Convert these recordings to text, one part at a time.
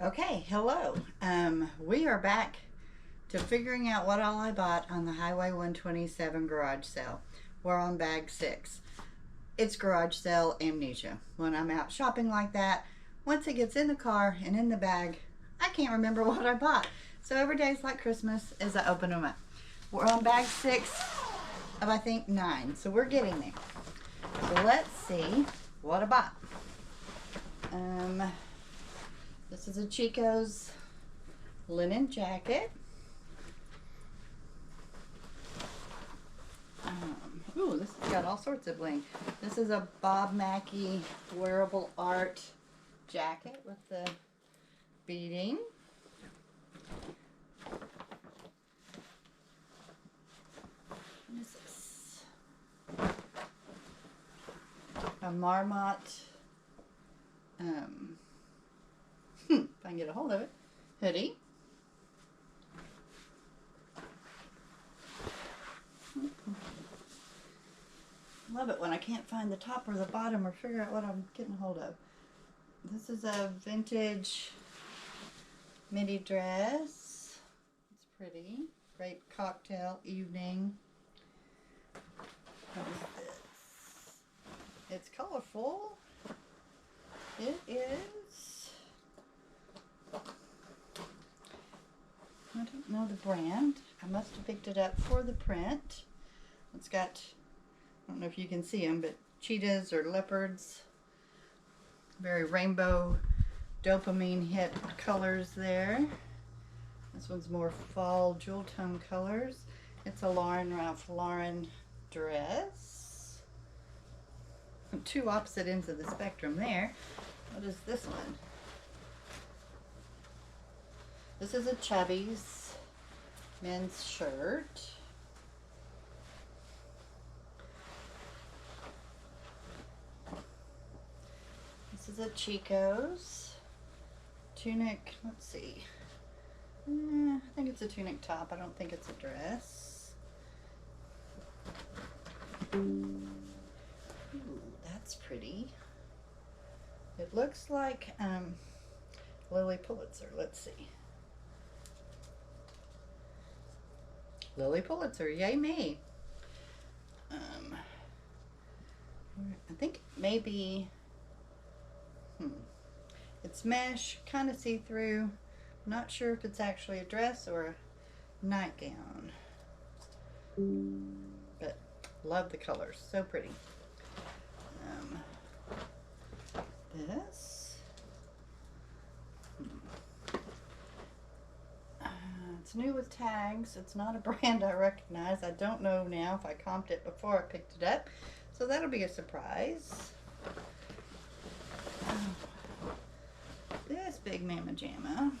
Okay, hello. We are back to figuring out what all I bought on the Highway 127 garage sale. We're on bag 6. It's garage sale amnesia. When I'm out shopping like that, once it gets in the car and in the bag, I can't remember what I bought. So every day's like Christmas as I open them up. We're on bag 6 of I think 9, so we're getting there. So let's see what I bought. This is a Chico's linen jacket. Ooh, this has got all sorts of bling. This is a Bob Mackie wearable art jacket with the beading. What is this? A Marmot, if I can get a hold of it, hoodie. Love it when I can't find the top or the bottom or figure out what I'm getting a hold of. This is a vintage midi dress. It's pretty. Great cocktail evening. What is this? It's colorful. It is. I don't know the brand. I must have picked it up for the print. It's got, I don't know if you can see them, but cheetahs or leopards. Very rainbow dopamine hit colors there. This one's more fall jewel tone colors. It's a Ralph Lauren dress. Two opposite ends of the spectrum there. What is this one? This is a Chubby's men's shirt. This is a Chico's tunic. Let's see. I think it's a tunic top. I don't think it's a dress. Ooh, that's pretty. It looks like Lily Pulitzer. Let's see. Lily Pulitzer, yay me. I think maybe, it's mesh, kind of see-through. Not sure if it's actually a dress or a nightgown. But love the colors, so pretty. This. It's new with tags. It's not a brand I recognize. I don't know now if I comped it before I picked it up. So that'll be a surprise. This big mama jamma.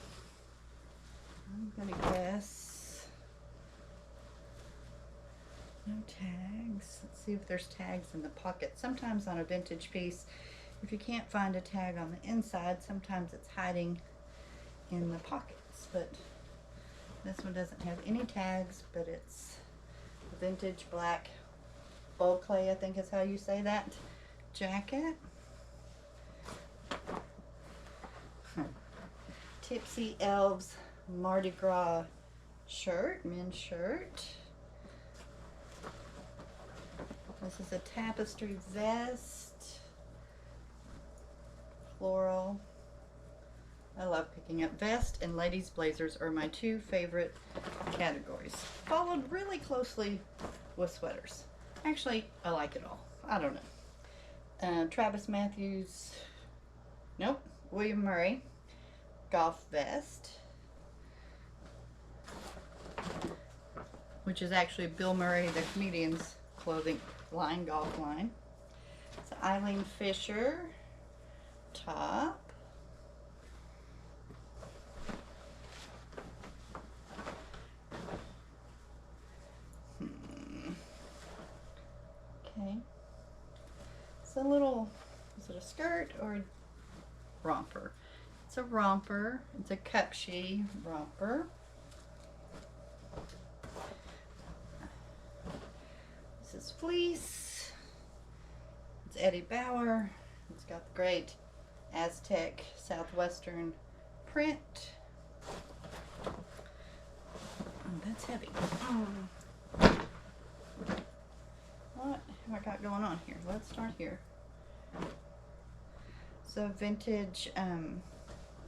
I'm gonna guess no tags. Let's see if there's tags in the pocket. Sometimes on a vintage piece, if you can't find a tag on the inside, sometimes it's hiding in the pockets. But this one doesn't have any tags, but it's a vintage black bow clay, I think is how you say that, jacket. Tipsy Elves Mardi Gras shirt, men's shirt. This is a tapestry vest, floral. I love picking up vest and ladies blazers are my two favorite categories. Followed really closely with sweaters. Actually, I like it all. I don't know. Travis Matthews, nope, William Murray, golf vest. Which is actually Bill Murray, the comedian's clothing line, golf line. It's Eileen Fisher top. Okay. It's a little, is it a skirt or a romper? It's a romper. It's a Cupshe romper. This is fleece. It's Eddie Bauer. It's got the great Aztec Southwestern print. Oh, that's heavy. What have I got going on here? Let's start here. So vintage,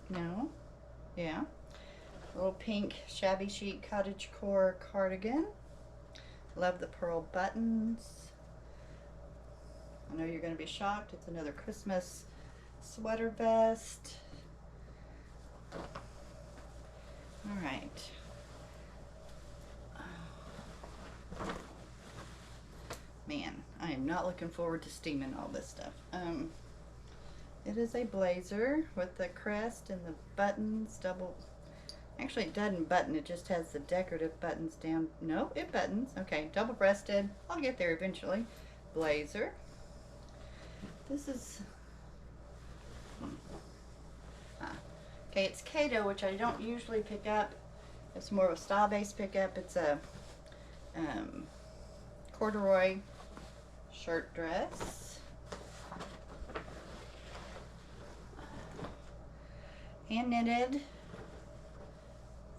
no, yeah. Little pink shabby chic cottagecore cardigan. Love the pearl buttons. I know you're going to be shocked. It's another Christmas sweater vest. All right. Man, I am not looking forward to steaming all this stuff. It is a blazer with the crest and the buttons, double. Actually, it doesn't button. It just has the decorative buttons down. No, it buttons. Okay, double-breasted. I'll get there eventually. Blazer. This is. Okay, it's Kato, which I don't usually pick up. It's more of a style-based pickup. It's a corduroy shirt dress. Hand knitted,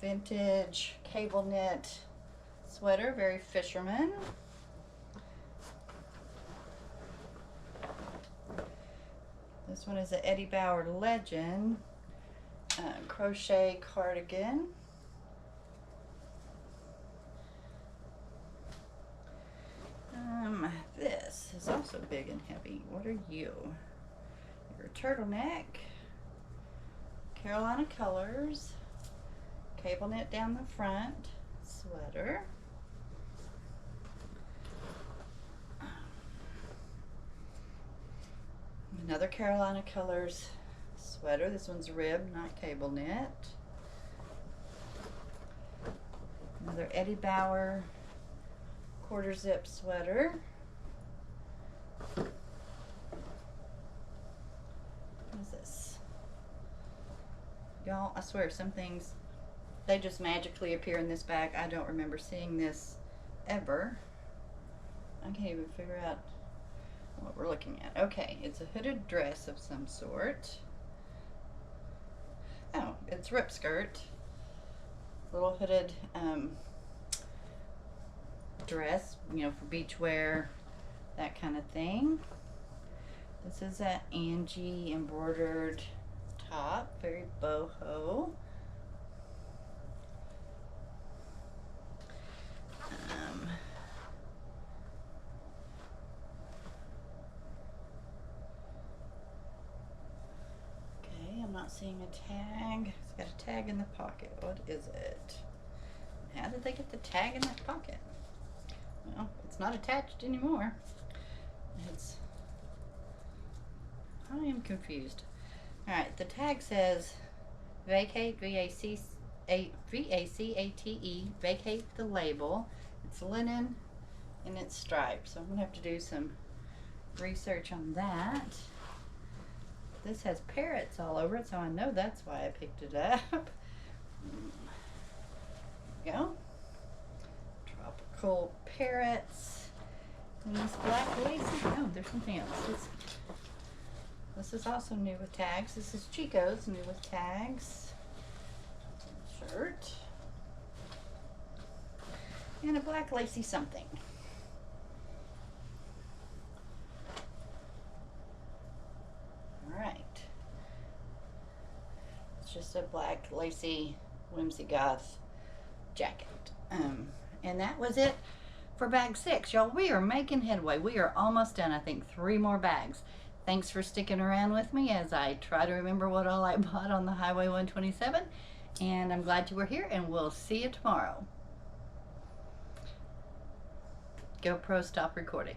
vintage cable knit sweater, very fisherman. This one is an Eddie Bauer Legend crochet cardigan. This is also big and heavy. What are you? Your turtleneck. Carolina colors, cable knit down the front, sweater. Another Carolina colors sweater. This one's ribbed, not cable knit. Another Eddie Bauer quarter zip sweater. What is this? Y'all, I swear, some things, they just magically appear in this bag. I don't remember seeing this ever. I can't even figure out what we're looking at. Okay, it's a hooded dress of some sort. Oh, it's rip skirt. Little hooded dress, you know, for beach wear, that kind of thing. This is an Angie embroidered top, very boho. Okay, I'm not seeing a tag. It's got a tag in the pocket. What is it? How did they get the tag in that pocket? Well, it's not attached anymore. It's, I am confused. Alright, the tag says vacate, V-A-C-A-T-E, vacate the label. It's linen and it's striped. So I'm going to have to do some research on that. This has parrots all over it, so I know that's why I picked it up. There we go. Tropical parrots. And this black lacy. Oh, there's something else. This is also new with tags. This is Chico's, new with tags. Shirt. And a black lacy something. Alright. It's just a black lacy whimsy goth jacket. And that was it for bag 6. Y'all, we are making headway. We are almost done. I think 3 more bags. Thanks for sticking around with me as I try to remember what all I bought on the Highway 127. And I'm glad you were here, and we'll see you tomorrow. GoPro, stop recording.